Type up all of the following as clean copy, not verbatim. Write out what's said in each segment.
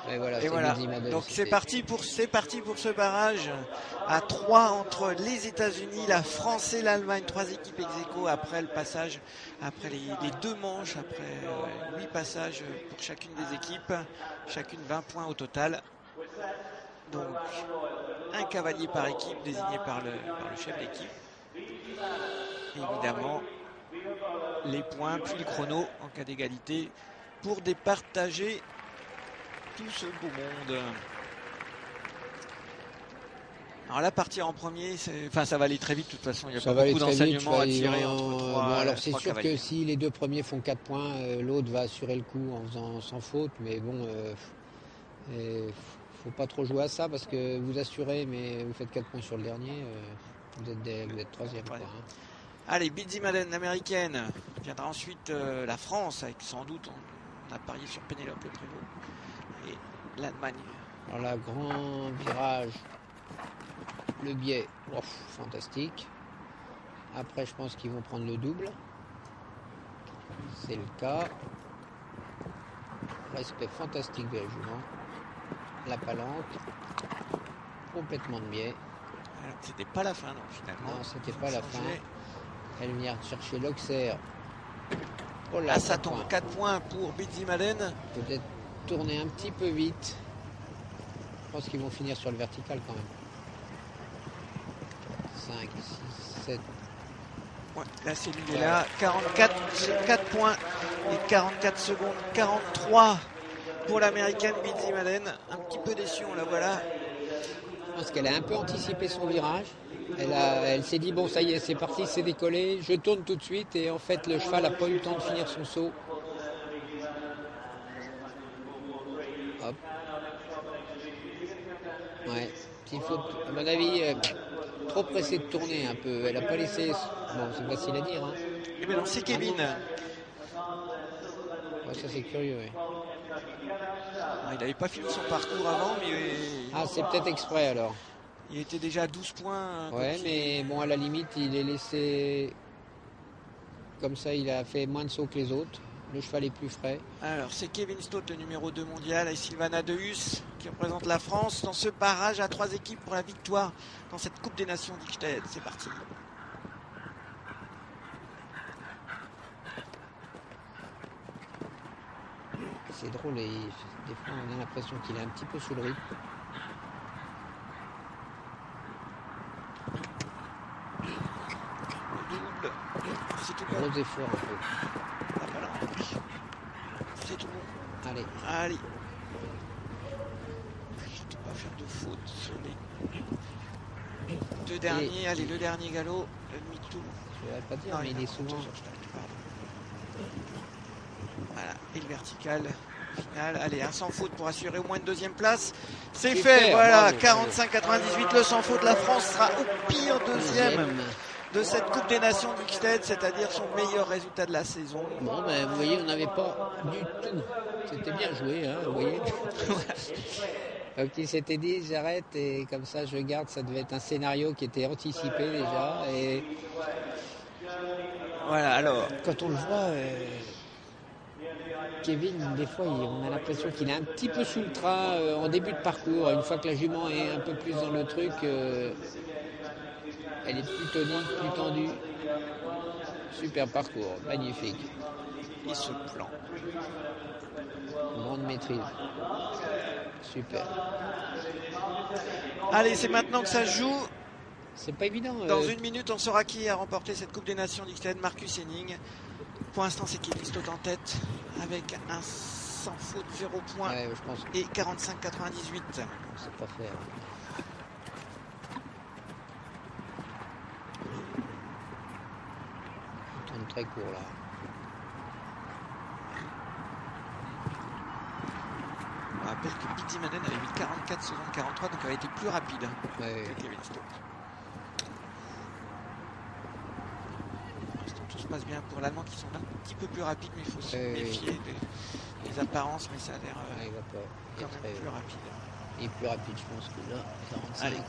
Et voilà. Donc c'est parti pour ce barrage à 3 entre les États-Unis, la France et l'Allemagne. 3 équipes ex-aequo après le passage, après les 2 manches, après 8 passages pour chacune des équipes, chacune 20 points au total. Donc un cavalier par équipe désigné par le chef d'équipe. Évidemment, les points puis le chrono en cas d'égalité pour départager tout ce beau monde. Alors là, partir en premier, ça va aller très vite de toute façon. Il n'y a pas beaucoup d'enseignements à tirer entre 3. Bon, alors c'est sûr que si les 2 premiers font 4 points, l'autre va assurer le coup en faisant sans faute. Mais bon, faut pas trop jouer à ça parce que vous assurez, mais vous faites 4 points sur le dernier, vous êtes troisième. Quoi, hein. Allez, Bitsy Madden, l'américaine. Viendra ensuite la France, avec sans doute, on a parié sur Pénélope Le Prévost. Et l'Allemagne. Alors là, grand virage, le biais, fantastique. Après, je pense qu'ils vont prendre le double. C'est le cas. Respect fantastique de la jument. La palanque. Complètement de biais. Alors, c'était pas la fin, non, finalement. Non, c'était pas la fin. Elle vient chercher l'Auxerre. Oh là, ça tombe 4 points pour Bitsy Madden. Peut-être tourner un petit peu vite. Je pense qu'ils vont finir sur le vertical quand même. 5, 6, 7. Ouais, là c'est lui là. 4 points et 44 secondes. 43 pour l'américaine Bitsy Madden. Un petit peu déçue, on la voit là. Je pense qu'elle a un peu anticipé son virage. Elle s'est dit, bon ça y est, c'est parti, c'est décollé, je tourne tout de suite. Et en fait, le cheval n'a pas eu le temps de finir son saut. Hop. Ouais, s'il faut, à mon avis, trop pressé de tourner un peu. Elle n'a pas laissé... Bon, c'est facile à dire. Hein. Et bien non, c'est Kevin. Ouais, ça c'est curieux, oui. Il n'avait pas fini son parcours avant, mais... Ah, c'est peut-être exprès alors. Il était déjà à 12 points. Ouais, mais bon, à la limite, il est laissé... Comme ça, il a fait moins de sauts que les autres. Le cheval est plus frais. Alors, c'est Kevin Stott, le numéro 2 mondial, et Sylvana Dehus, qui représente la France dans ce barrage à 3 équipes pour la victoire dans cette Coupe des Nations d'Ixted. C'est parti. C'est drôle, et des fois, on a l'impression qu'il est un petit peu sous le rythme. Double. C'est tout bon. Gros effort un peu. Ah, voilà. C'est tout bon. Allez. Allez. Je ne dois pas faire de faute sur les 2 derniers. Allez, le dernier galop. Le demi-tour. Je ne vais pas dire, mais il est souvent... Voilà. Et le vertical. Final. Allez, un sans faute pour assurer au moins une 2e place. C'est fait, voilà. 45-98, le sans faute. La France sera au pire deuxième de cette Coupe des Nations d'Ixted, c'est-à-dire son meilleur résultat de la saison. Bon, ben, vous voyez, on n'avait pas du tout. C'était bien joué, hein, vous voyez. Donc il s'était dit, j'arrête et comme ça je garde. Ça devait être un scénario qui était anticipé déjà. Et voilà, alors. Quand on le voit, Kevin, des fois, on a l'impression qu'il est un petit peu sous le train en début de parcours. Une fois que la jument est un peu plus dans le truc, elle est plus tonique, plus tendue. Super parcours, magnifique. Et ce plan. Grande maîtrise. Super. Allez, c'est maintenant que ça se joue. C'est pas évident. Dans 1 minute, on saura qui a remporté cette Coupe des Nations d'Ixted. Marcus Henning. Pour l'instant, c'est Kevin Stott en tête avec un sans faute, 0 points. Ouais, je pense que... Et 45-98. C'est pas fait. Il tourne très court là. On rappelle que Bitsy Madden avait mis 44 secondes 43, donc elle a été plus rapide que Kevin Stott. Tout se passe bien pour l'Allemand qui sont un petit peu plus rapides, mais il faut se méfier des apparences, mais ça a l'air quand même plus rapide. Il est plus rapide, je pense que là. 45. Allez,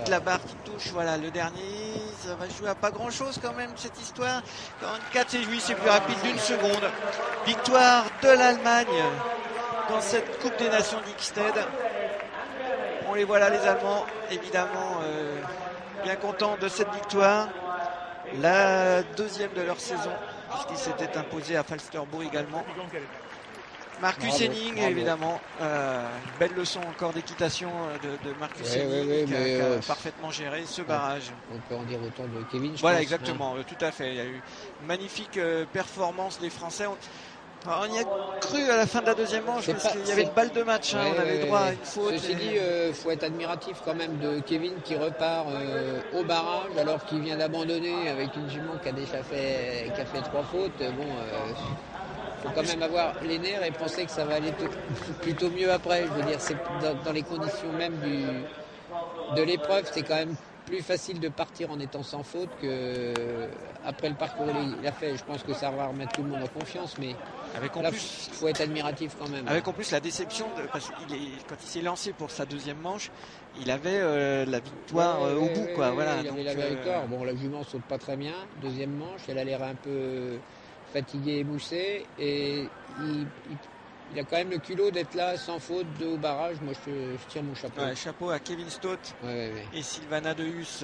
45-98, la barre qui touche. Voilà, le dernier, ça va jouer à pas grand chose quand même cette histoire. 44, c'est lui, c'est plus rapide d'1 seconde. Victoire de l'Allemagne dans cette Coupe des Nations d'Ixted. On les voit là, les Allemands, évidemment bien contents de cette victoire. La deuxième de leur saison, puisqu'ils s'étaient imposés à Falsterbo également. Marcus Henning, évidemment, une belle leçon encore d'équitation de Marcus Henning, qui a parfaitement géré ce barrage. On peut en dire autant de Kevin, je voilà, pense, exactement, tout à fait. Il y a eu une magnifique performance des Français. On y a cru à la fin de la deuxième manche, parce qu'il y avait une balle de match, on avait droit à une faute. Ceci dit, faut être admiratif quand même de Kevin qui repart au barrage alors qu'il vient d'abandonner avec une jument qui a fait 3 fautes. Bon, faut quand même avoir les nerfs et penser que ça va aller plutôt mieux après. Je veux dire, c'est dans les conditions même de l'épreuve, c'est quand même plus facile de partir en étant sans faute que après le parcours il a fait. Je pense que ça va remettre tout le monde en confiance, mais il faut être admiratif quand même. Avec en plus la déception, parce qu'il quand il s'est lancé pour sa deuxième manche, il avait la victoire au bout, quoi. Voilà. Il avait la victoire. Bon, la jument saute pas très bien. Deuxième manche, elle a l'air un peu fatiguée et moussée, et il a quand même le culot d'être là sans faute au barrage. Moi, je tire mon chapeau. Ouais, chapeau à Kevin Stott et Sylvana Dehus.